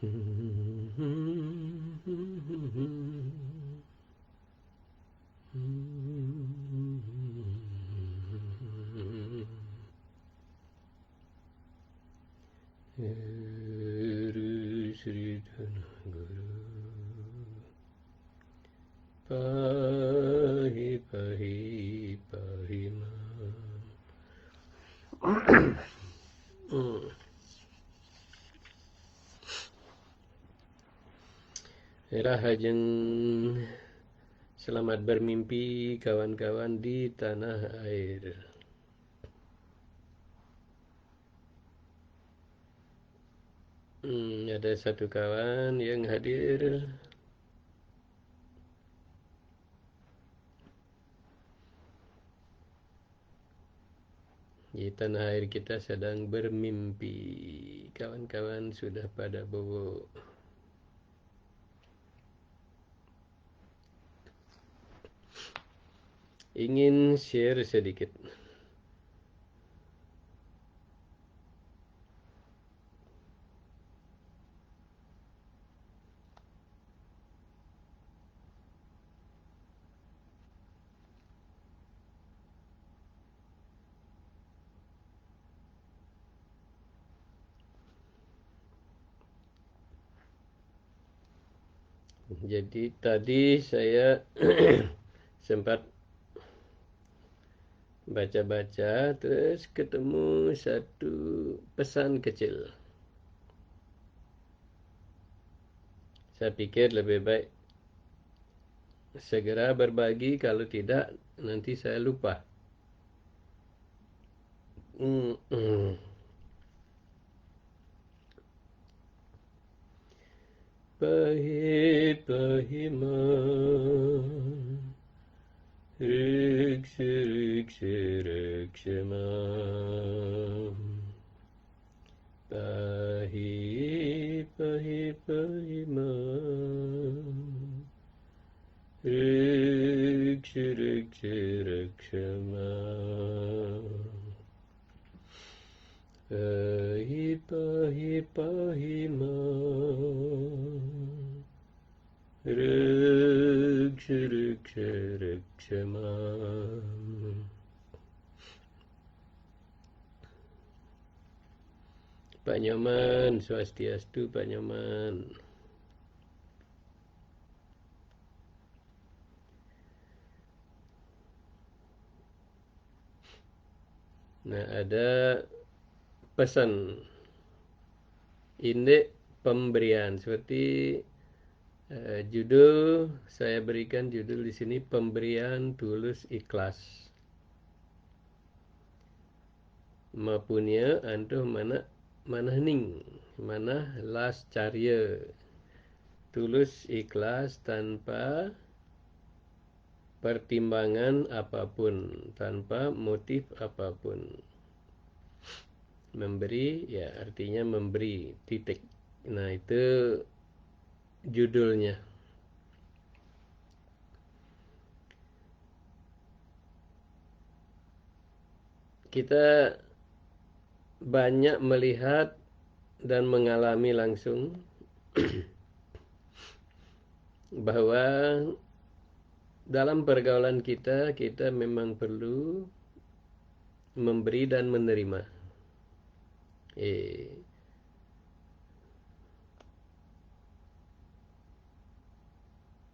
Guru Sri Guru Pahi Pahi Pahi Ma. Rahajeng selamat bermimpi kawan-kawan di tanah air. Ada satu kawan yang hadir. Di tanah air kita sedang bermimpi. Kawan-kawan sudah pada bobo. Ingin share sedikit. Jadi tadi saya sempat baca-baca, terus ketemu satu pesan kecil. Saya pikir lebih baik segera berbagi, kalau tidak nanti saya lupa. Pahi Pahi Ma, Riksha Riksha Riksha Ma, Pahi Pahi Pahi Ma, Riksha Riksha Riksha Ma, Pahi Pahi Pahi Ma, Riksha Riksha Riksha Ma. Pak Nyoman, swastiastu Pak Nyoman. Nah, ada pesan indek pemberian, seperti judul saya berikan, judul di sini pemberian tulus ikhlas. Mapunya antuh mana hening, mana las carya, tulus ikhlas tanpa pertimbangan apapun, tanpa motif apapun. Memberi, ya artinya memberi, titik. Nah, itu judulnya. Kita banyak melihat dan mengalami langsung bahwa dalam pergaulan kita memang perlu memberi dan menerima.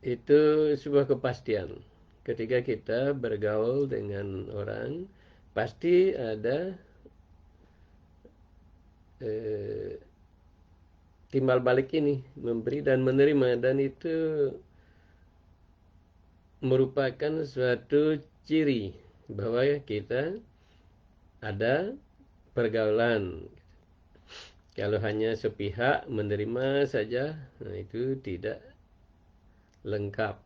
Itu sebuah kepastian. Ketika kita bergaul dengan orang, pasti ada timbal balik ini, memberi dan menerima, dan itu merupakan suatu ciri bahwa kita ada pergaulan. Kalau hanya sepihak menerima saja, nah itu tidak lengkap.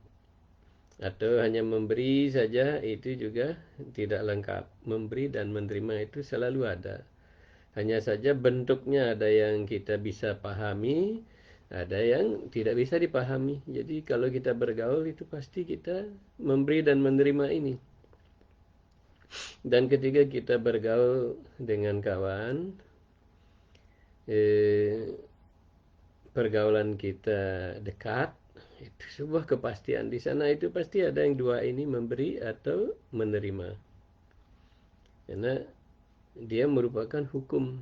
Atau hanya memberi saja, itu juga tidak lengkap. Memberi dan menerima itu selalu ada. Hanya saja bentuknya ada yang kita bisa pahami, ada yang tidak bisa dipahami. Jadi kalau kita bergaul itu pasti kita memberi dan menerima ini. Dan ketika kita bergaul dengan kawan, pergaulan kita dekat, itu sebuah kepastian. Di sana itu pasti ada yang dua ini, memberi atau menerima. Karena dia merupakan hukum.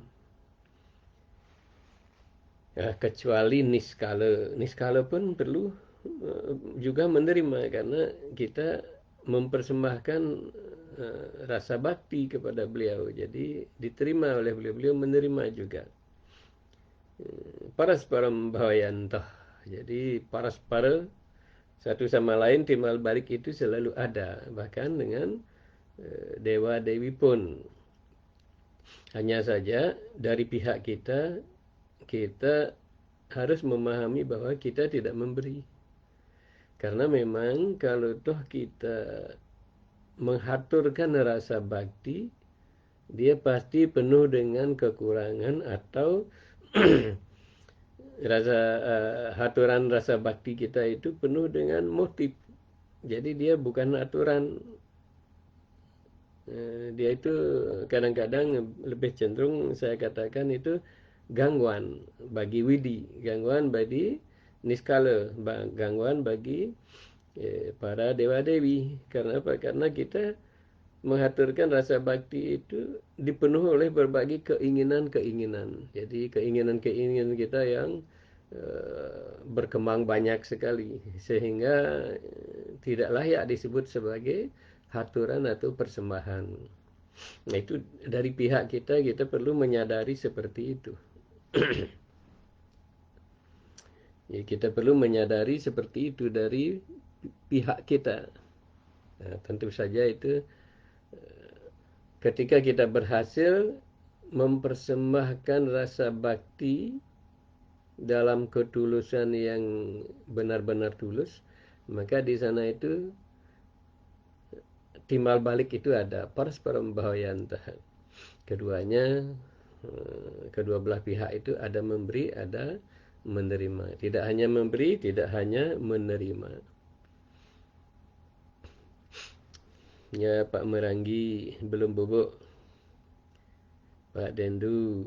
Ya, kecuali niskala. Niskala pun perlu juga menerima, karena kita mempersembahkan rasa bakti kepada beliau. Jadi diterima oleh beliau, beliau menerima juga. Parasparam bhavayantah. Jadi paraspara satu sama lain timbal balik itu selalu ada, bahkan dengan dewa dewi pun. Hanya saja dari pihak kita, kita harus memahami bahwa kita tidak memberi. Karena memang kalau toh kita menghaturkan rasa bakti, dia pasti penuh dengan kekurangan atau haturan rasa bakti kita itu penuh dengan motif. Jadi dia bukan aturan. Dia itu kadang-kadang lebih cenderung saya katakan itu gangguan bagi widi, gangguan bagi niskala, gangguan bagi para dewa-dewi. Karena apa? Karena kita mengaturkan rasa bakti itu dipenuhi oleh berbagai keinginan-keinginan. Jadi keinginan-keinginan kita yang berkembang banyak sekali, sehingga tidak layak disebut sebagai haturan atau persembahan. Nah, itu dari pihak kita, kita perlu menyadari seperti itu. Ya, kita perlu menyadari seperti itu dari pihak kita. Nah, tentu saja itu ketika kita berhasil mempersembahkan rasa bakti dalam ketulusan yang benar-benar tulus, maka di sana itu timbal balik itu ada parasparam bhavayantah. Keduanya, kedua belah pihak itu ada memberi, ada menerima. Tidak hanya memberi, tidak hanya menerima. Ya, Pak Meranggi belum bubuk. Pak Dendu,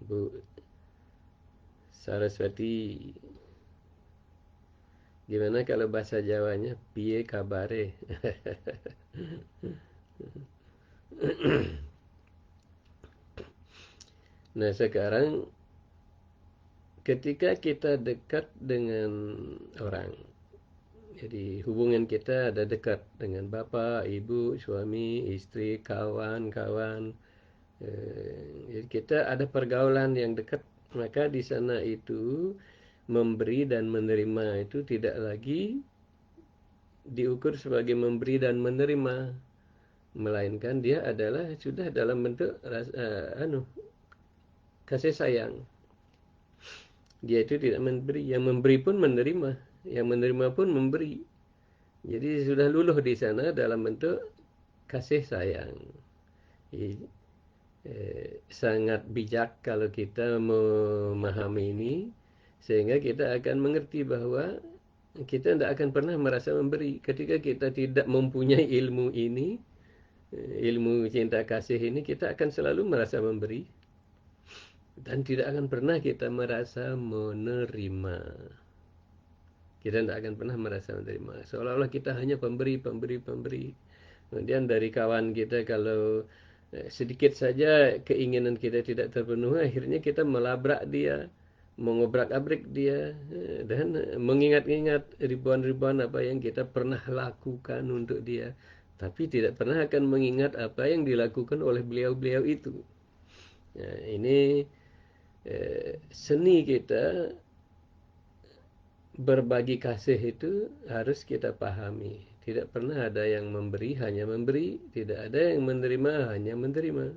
Bu Saraswati, gimana kalau bahasa Jawanya? Piye kabare? Nah, sekarang ketika kita dekat dengan orang, jadi hubungan kita ada dekat dengan bapak, ibu, suami, istri, kawan-kawan. Jadi kita ada pergaulan yang dekat, maka di sana itu memberi dan menerima itu tidak lagi diukur sebagai memberi dan menerima, melainkan dia adalah sudah dalam bentuk kasih sayang. Dia itu tidak memberi, yang memberi pun menerima, yang menerima pun memberi. Jadi sudah luluh di sana dalam bentuk kasih sayang. Sangat bijak kalau kita memahami ini, sehingga kita akan mengerti bahwa kita tidak akan pernah merasa memberi. Ketika kita tidak mempunyai ilmu ini, ilmu cinta kasih ini, kita akan selalu merasa memberi. Dan tidak akan pernah kita merasa menerima. Kita tidak akan pernah merasa menerima. Seolah-olah kita hanya pemberi. Kemudian dari kawan kita, kalau sedikit saja keinginan kita tidak terpenuhi, akhirnya kita melabrak dia, mengobrak-abrik dia, dan mengingat-ingat ribuan-ribuan apa yang kita pernah lakukan untuk dia. Tapi tidak pernah akan mengingat apa yang dilakukan oleh beliau-beliau itu. Ya, ini seni kita berbagi kasih itu harus kita pahami. Tidak pernah ada yang memberi hanya memberi, tidak ada yang menerima hanya menerima.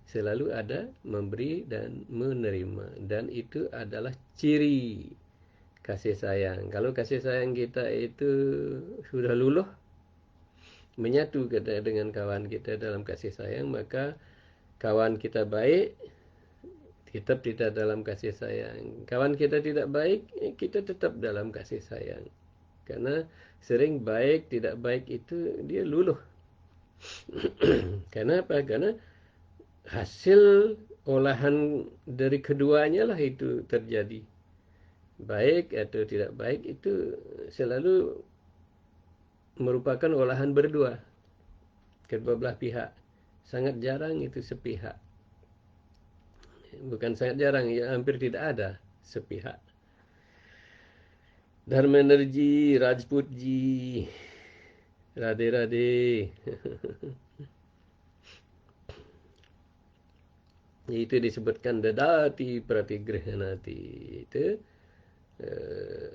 Selalu ada memberi dan menerima, dan itu adalah ciri kasih sayang. Kalau kasih sayang kita itu sudah luluh, menyatu kita dengan kawan kita dalam kasih sayang, maka kawan kita baik, tetap tidak dalam kasih sayang. Kawan kita tidak baik, kita tetap dalam kasih sayang. Karena sering baik, tidak baik itu dia luluh. Karena apa? Karena hasil olahan dari keduanya lah itu terjadi. Baik atau tidak baik itu selalu merupakan olahan berdua, kedua belah pihak. Sangat jarang itu sepihak. Bukan sangat jarang, ya hampir tidak ada sepihak. Dharmenerji, Rajputji, Radhe-radhe. Itu disebutkan dadati pratigrhanati. Itu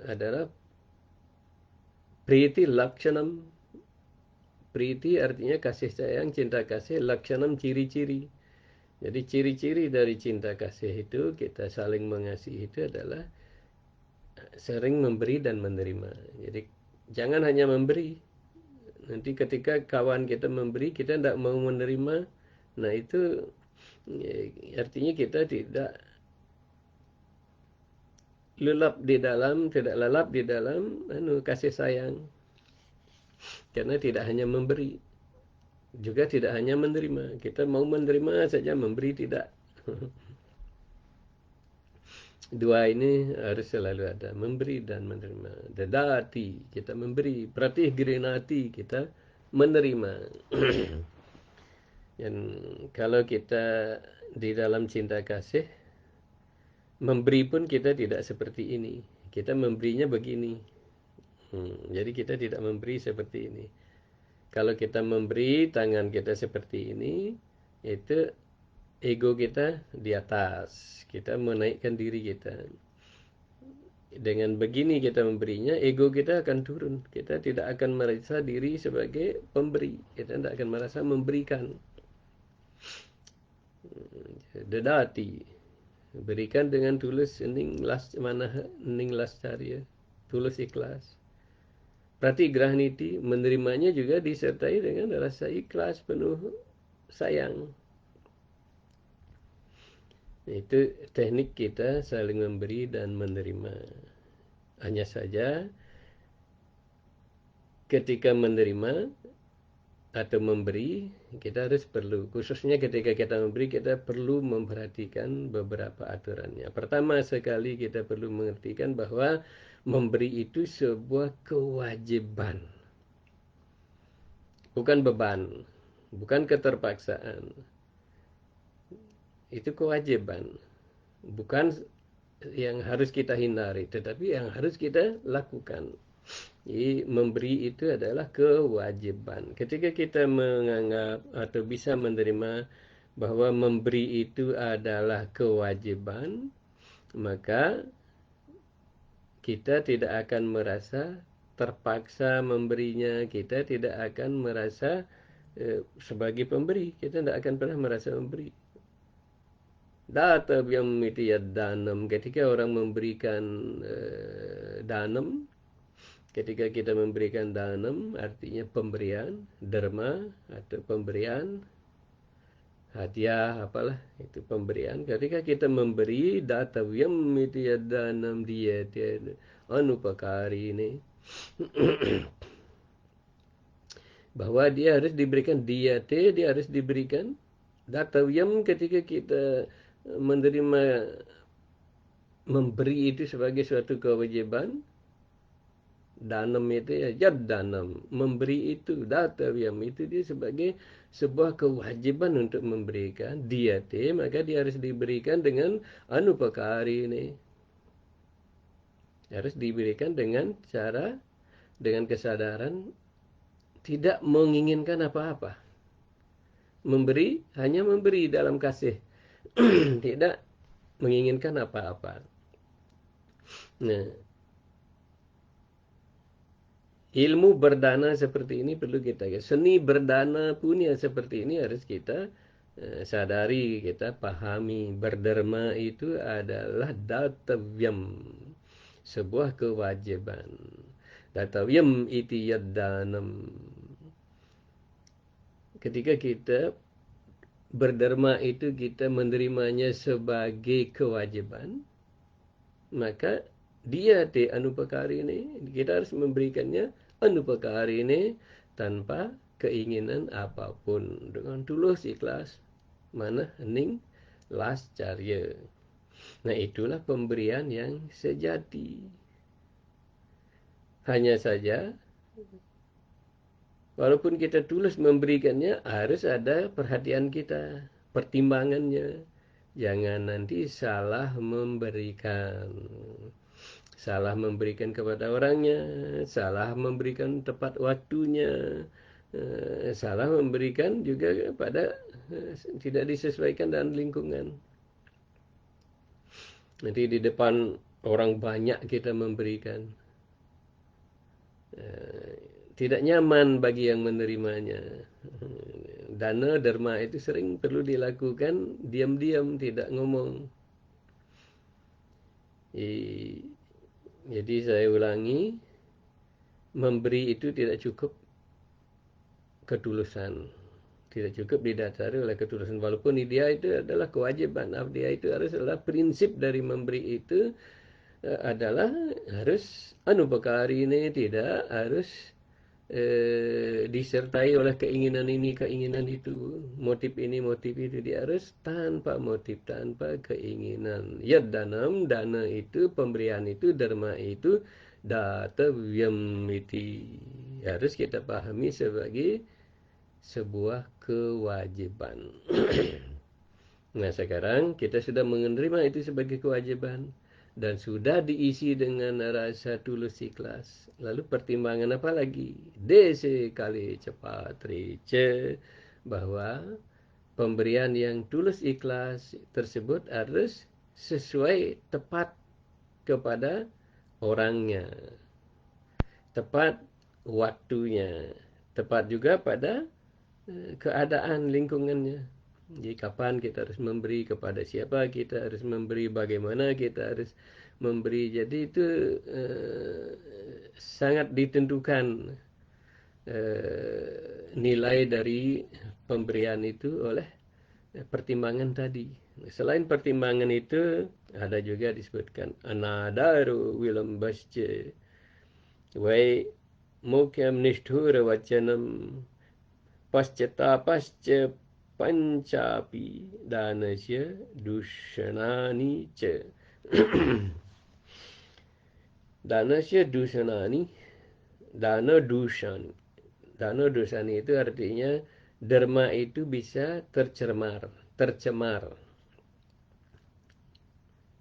adalah priti lakshanam. Priti artinya kasih sayang, cinta kasih, lakshanam ciri-ciri. Jadi ciri-ciri dari cinta kasih itu, kita saling mengasihi itu adalah sering memberi dan menerima. Jadi jangan hanya memberi. Nanti ketika kawan kita memberi, kita tidak mau menerima. Nah itu artinya kita tidak tidak lelap di dalam kasih sayang. Karena tidak hanya memberi, juga tidak hanya menerima. Kita mau menerima saja, memberi tidak. Dua ini harus selalu ada, memberi dan menerima. Dadati, kita memberi. Pratigrhanati, kita menerima. Dan kalau kita di dalam cinta kasih, memberi pun kita tidak seperti ini. Kita memberinya begini. Jadi kita tidak memberi seperti ini. Kalau kita memberi, tangan kita seperti ini, itu ego kita di atas. Kita menaikkan diri kita. Dengan begini kita memberinya, ego kita akan turun. Kita tidak akan merasa diri sebagai pemberi. Kita tidak akan merasa memberikan. Dadati, berikan dengan tulus, ning lascarya, tulus ikhlas. Pratigrhaniti, menerimanya juga disertai dengan rasa ikhlas penuh sayang. Itu teknik kita saling memberi dan menerima. Hanya saja ketika menerima atau memberi, kita harus khususnya ketika kita memberi, kita perlu memperhatikan beberapa aturannya. Pertama sekali kita perlu mengertikan bahwa memberi itu sebuah kewajiban, bukan beban, bukan keterpaksaan. Itu kewajiban, bukan yang harus kita hindari, tetapi yang harus kita lakukan. Jadi memberi itu adalah kewajiban. Ketika kita menganggap atau bisa menerima bahwa memberi itu adalah kewajiban, maka kita tidak akan merasa terpaksa memberinya. Kita tidak akan merasa sebagai pemberi. Kita tidak akan pernah merasa memberi. Datavyam iti yaddanam. Ketika orang memberikan danam, ketika kita memberikan danam, artinya pemberian, dharma atau pemberian, hadiah, apalah itu pemberian. Ketika kita memberi, datavyam iti yaddanam diyate anupakari ini. Bahwa dia harus diberikan diyate, dia harus diberikan. Datavyam, ketika kita menerima memberi itu sebagai suatu kewajiban, danam itu ya jad danam, memberi itu datavyam itu dia sebagai sebuah kewajiban untuk memberikan diyate, maka dia harus diberikan dengan anupakari ini, harus diberikan dengan cara, dengan kesadaran tidak menginginkan apa-apa. Memberi hanya memberi dalam kasih, tidak menginginkan apa-apa. Nah, ilmu berdana seperti ini perlu kita, seni berdana punya seperti ini harus kita sadari, kita pahami. Berderma itu adalah datavyam, sebuah kewajiban. Datavyam iti yaddanam. Ketika kita berderma itu kita menerimanya sebagai kewajiban, maka dia te anupakari ini, kita harus memberikannya anupakari ini tanpa keinginan apapun, dengan tulus ikhlas, mana hening lascarya. Nah, itulah pemberian yang sejati. Hanya saja, walaupun kita tulus memberikannya, harus ada perhatian kita, pertimbangannya. Jangan nanti salah memberikan. Salah memberikan kepada orangnya, salah memberikan tepat waktunya, salah memberikan juga pada tidak disesuaikan dengan lingkungan. Nanti di depan orang banyak kita memberikan, tidak nyaman bagi yang menerimanya. Dana derma itu sering perlu dilakukan diam-diam, tidak ngomong. Jadi saya ulangi, memberi itu tidak cukup ketulusan, tidak cukup didasari oleh ketulusan. Walaupun dia itu adalah kewajiban, dia itu adalah prinsip dari memberi itu adalah harus anupakari ini, tidak harus disertai oleh keinginan ini, keinginan itu, motif ini, motif itu. Dia harus tanpa motif, tanpa keinginan. Ya danam, dana itu, pemberian itu, dharma itu, datavyam iti. Harus kita pahami sebagai sebuah kewajiban. Nah, sekarang kita sudah menerima itu sebagai kewajiban dan sudah diisi dengan rasa tulus ikhlas. Lalu pertimbangan apa lagi? DC kali cepat rice, bahwa pemberian yang tulus ikhlas tersebut harus sesuai tepat kepada orangnya, tepat waktunya, tepat juga pada keadaan lingkungannya. Jadi kapan kita harus memberi, kepada siapa kita harus memberi, bagaimana kita harus memberi. Jadi itu sangat ditentukan nilai dari pemberian itu oleh pertimbangan tadi. Selain pertimbangan itu, ada juga disebutkan anadaru wilambasce vai mukyam nishthura vacanam pascata pasca pancapi danasya dushanani ca. Danasya dushanani, dana dushani. Dana dushani itu artinya derma itu bisa tercemar.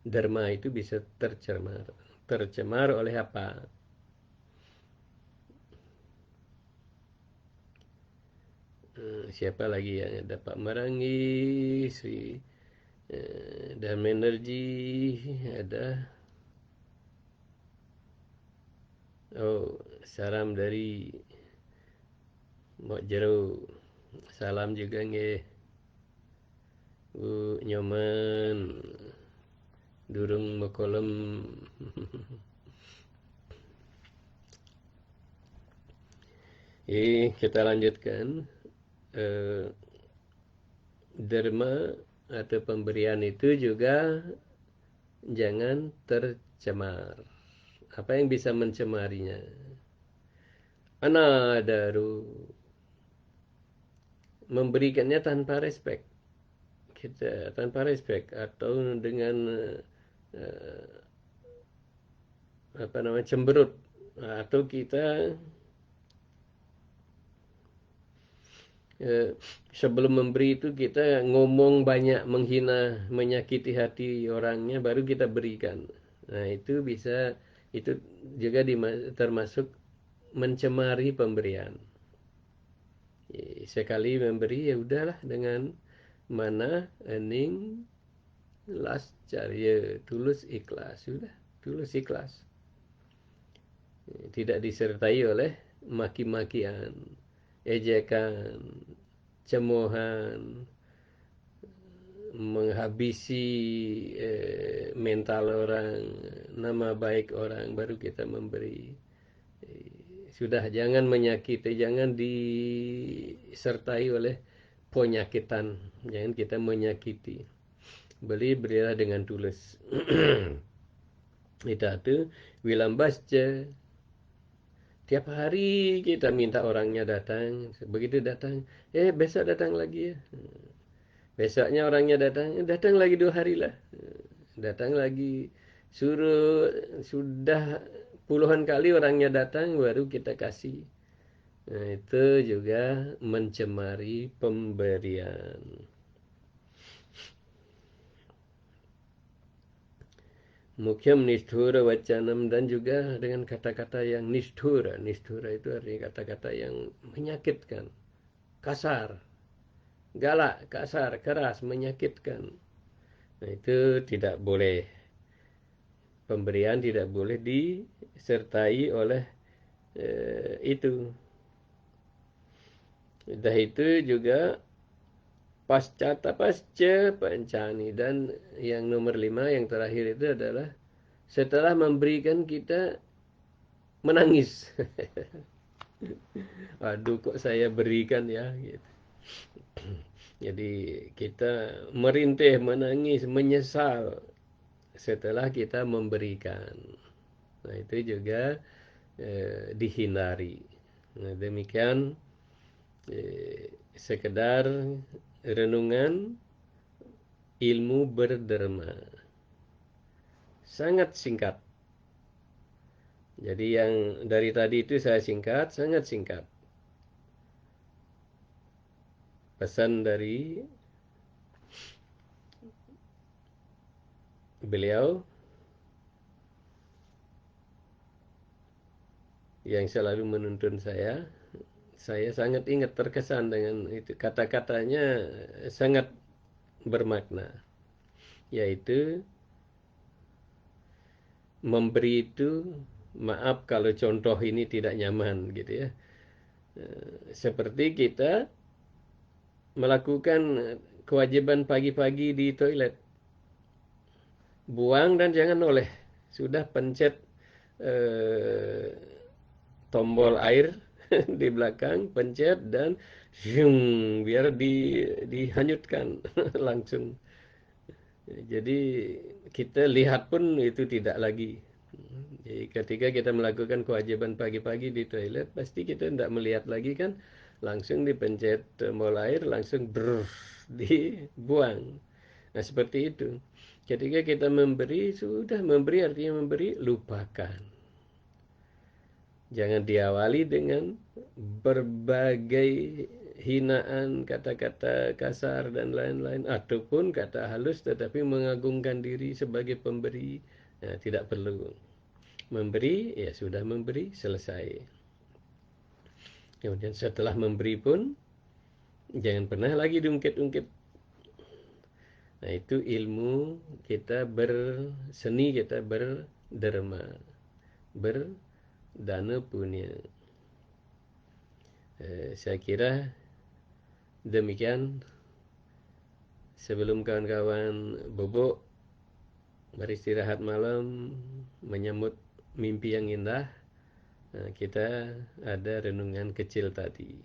Derma itu bisa tercemar. Tercemar oleh apa? Siapa lagi yang ada? Pak Marangi, Sri dan energi ada. Salam dari Mak Jero. Salam juga nggih. Bu Nyoman durung mekolem. Kita lanjutkan. Derma atau pemberian itu juga jangan tercemar. Apa yang bisa mencemarinya? Anadaru, memberikannya tanpa respek. Kita tanpa respek atau dengan cemberut, atau kita sebelum memberi itu kita ngomong banyak, menghina, menyakiti hati orangnya, baru kita berikan. Nah, itu bisa, itu juga termasuk mencemari pemberian. Sekali memberi ya udahlah, dengan mana ening lascarya, tulus ikhlas, sudah tulus ikhlas, tidak disertai oleh maki-makian, ejekan, cemohan, menghabisi mental orang, nama baik orang, baru kita memberi. Sudah, jangan menyakiti, jangan disertai oleh penyakitan, jangan kita menyakiti. Berilah dengan tulus. Itu wilambasca. Tiap hari kita minta orangnya datang. Begitu datang, besok datang lagi ya. Besoknya orangnya datang lagi 2 hari lah. Datang lagi, suruh, sudah puluhan kali orangnya datang baru kita kasih. Nah, itu juga mencemari pemberian. Mukyam nishthura wacanam, dan juga dengan kata-kata yang nishthura. Nishthura itu artinya kata-kata yang menyakitkan, kasar, galak, kasar, keras, menyakitkan. Nah, itu tidak boleh. Pemberian tidak boleh disertai oleh itu. Dah itu juga pasca pancani, dan yang nomor 5 yang terakhir itu adalah setelah memberikan kita menangis. Aduh, kok saya berikan ya gitu. Jadi kita merintih, menangis, menyesal setelah kita memberikan. Nah, itu juga dihindari. Nah, demikian sekedar renungan ilmu berderma. Sangat singkat. Jadi yang dari tadi itu saya singkat, sangat singkat. Pesan dari beliau yang selalu menuntun saya sangat ingat, terkesan dengan itu. Kata-katanya sangat bermakna, yaitu memberi itu, maaf kalau contoh ini tidak nyaman gitu ya. Seperti kita melakukan kewajiban pagi-pagi di toilet. Buang dan jangan noleh. Sudah pencet tombol air di belakang, pencet dan biar dihanyutkan langsung. Jadi kita lihat pun itu tidak lagi. Jadi ketika kita melakukan kewajiban pagi-pagi di toilet, pasti kita tidak melihat lagi kan, langsung dipencet tombol air, langsung dibuang. Nah, seperti itu. Ketika kita memberi, sudah memberi artinya memberi, lupakan. Jangan diawali dengan berbagai hinaan, kata-kata kasar dan lain-lain, ataupun kata halus tetapi mengagungkan diri sebagai pemberi. Nah, tidak perlu. Memberi, ya sudah memberi, selesai. Kemudian setelah memberi pun, jangan pernah lagi diungkit-ungkit. Nah, itu ilmu kita berseni, kita berderma, berdana punya. Saya kira demikian. Sebelum kawan-kawan bobok beristirahat malam, menyambut mimpi yang indah, kita ada renungan kecil tadi.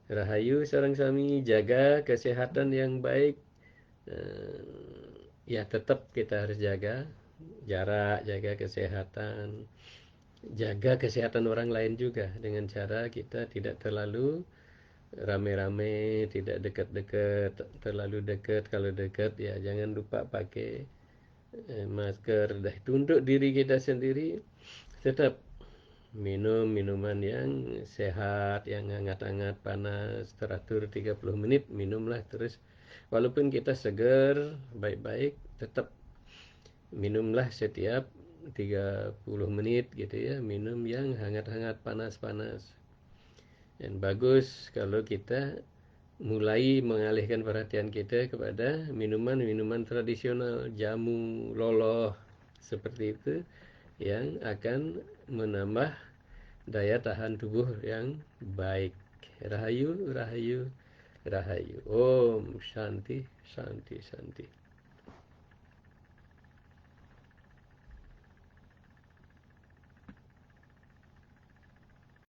Rahayu sareng sami, jaga kesehatan yang baik. Ya, tetap kita harus jaga jarak, jaga kesehatan, jaga kesehatan orang lain juga dengan cara kita tidak terlalu rame-rame, tidak dekat-dekat. Terlalu dekat, kalau dekat ya jangan lupa pakai masker. Dah itu untuk diri kita sendiri, tetap minum minuman yang sehat, yang hangat-hangat, panas, teratur 30 menit, minumlah terus. Walaupun kita segar, baik-baik, tetap minumlah setiap 30 menit gitu ya, minum yang hangat-hangat, panas-panas. Dan bagus kalau kita mulai mengalihkan perhatian kita kepada minuman-minuman tradisional, jamu, loloh, seperti itu, yang akan menambah daya tahan tubuh yang baik. Rahayu, rahayu, rahayu. Om Shanti, Shanti, Shanti.